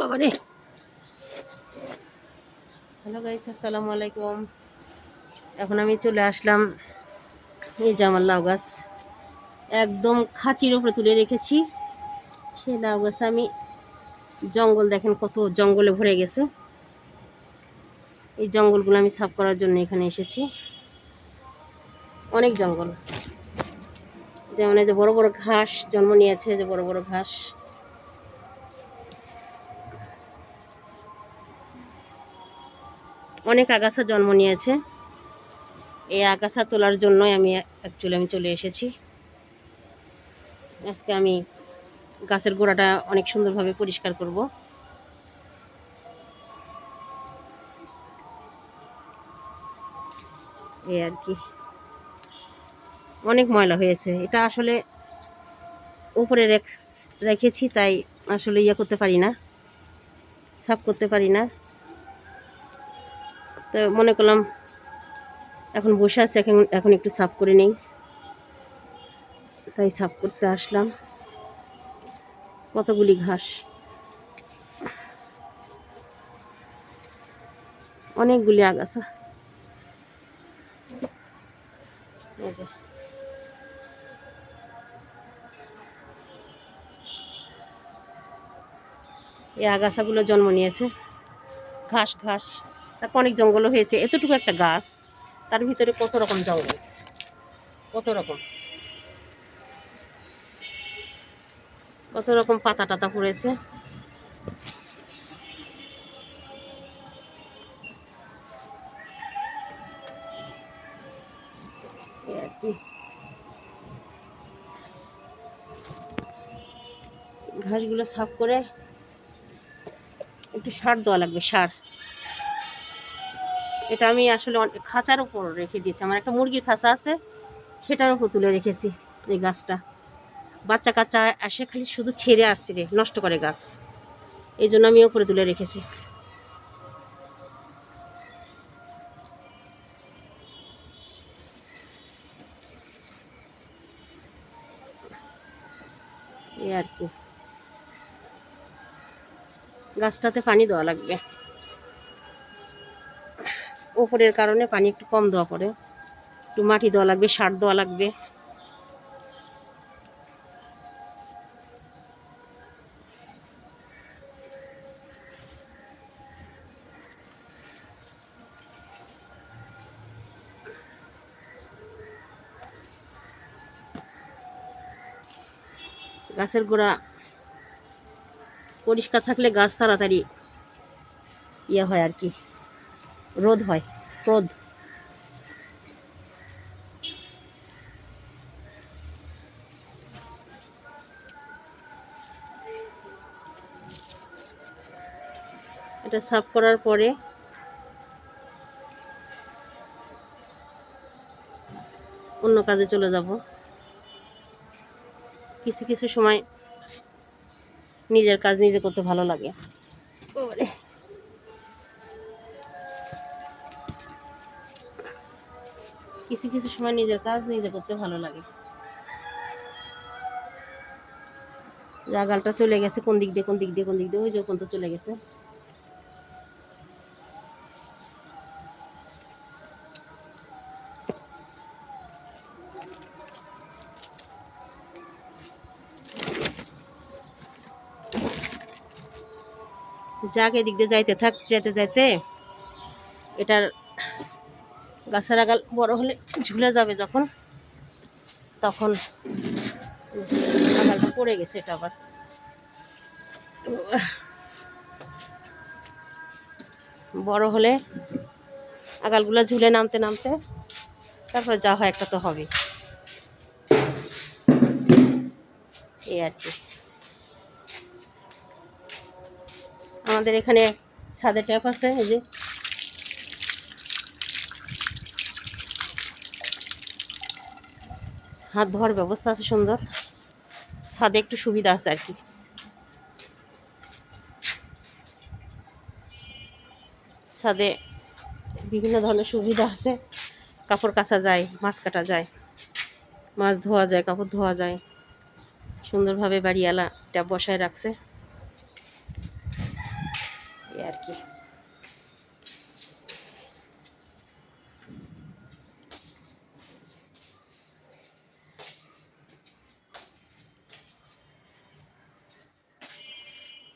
বাবারে। Hello guys, আসসালামু আলাইকুম। এখন আমি চলে আসলাম, এই যে আমার লাউ গাছ একদম খাঁচির উপরে তুলে রেখেছি। সেই লাউ গাছ আমি জঙ্গল, দেখেন কত জঙ্গলে ভরে গেছে। এই জঙ্গলগুলো আমি সাফ করার জন্য এখানে এসেছি। অনেক জঙ্গল, যেমন এই যে বড় বড় ঘাস জন্ম নিয়েছে, যে বড় বড় ঘাস। অনেক আগাছা জন্ম নিয়েছে। এই আগাছা তোলার জন্যই আমি চলে এসেছি। আজকে আমি গাছের গোড়াটা অনেক সুন্দরভাবে পরিষ্কার করব। এই আর কি, অনেক ময়লা হয়েছে। এটা আসলে উপরে রেখেছি, তাই আসলে করতে পারি না, সাফ করতে পারি না। তো মনে করলাম এখন বসে আছে, এখন একটু সাফ করে নেই, তাই সাফ করতে আসলাম। কতগুলি ঘাস, অনেকগুলি আগাছা। এই যে এই আগাছাগুলো জন্ম নিয়েছে, ঘাস ঘাস। তারপর অনেক জঙ্গলও হয়েছে। এতটুকু একটা গাছ, তার ভিতরে কত রকম জঙ্গল, কত রকম পাতা টাতা পড়েছে। এই আর কি, ঘাসগুলো সাফ করে একটু সার দেওয়া লাগবে, সার। এটা আমি আসলে খাঁচার উপর রেখে দিয়েছি। আমার একটা মুরগির খাঁচা আছে, সেটার উপর তুলে রেখেছি এই গাছটা। বাচ্চা কাচ্চা আসে, খালি শুধু ছেড়ে আসছে রে, নষ্ট করে গাছ। এই জন্য আমি উপরে তুলে রেখেছি। এই আর কি, গাছটাতে পানি দেওয়া লাগবে। ওপরের কারণে পানি একটু কম দেওয়া পড়ে, একটু মাটি দেওয়া লাগবে, সার দেওয়া লাগবে। গাছের গোড়া পরিষ্কার থাকলে গাছ তাড়াতাড়ি হয় আর কি, রোদ হয়, রোদ। এটা সাফ করার পরে অন্য কাজে চলে যাব। কিছু কিছু সময় নিজের কাজ নিজে করতে ভালো লাগে। কিছু কিছু সময় নিজের কাজ নিজে করতে ভালো লাগে। জাগালটা চলে গেছে, কোন দিক দিয়ে ওই যে কোন তো চলে গেছে। যাক, এদিক দিয়ে যাইতে থাক, যেতে যেতে এটার গাছের আগাল বড় হলে ঝুলে যাবে যখন, তখন আগালটা পড়ে গেছে। এটা আবার বড় হলে আগালগুলো ঝুলে নামতে নামতে তারপরে যা হয় একটা তো হবে। এই আর কি, আমাদের এখানে ছাদে ট্যাপ আছে, এই যে হাত ধোয়ার ব্যবস্থা আছে সুন্দর। ছাদে একটু সুবিধা আছে আর কি। ছাদে বিভিন্ন ধরনের সুবিধা আছে, কাপড় কাচা যায়, মাছ কাটা যায়, মাছ ধোয়া যায়, কাপড় ধোয়া যায়। সুন্দরভাবে বাড়িওয়ালা ট্যাপ বসায় রাখছে। এই আর কি।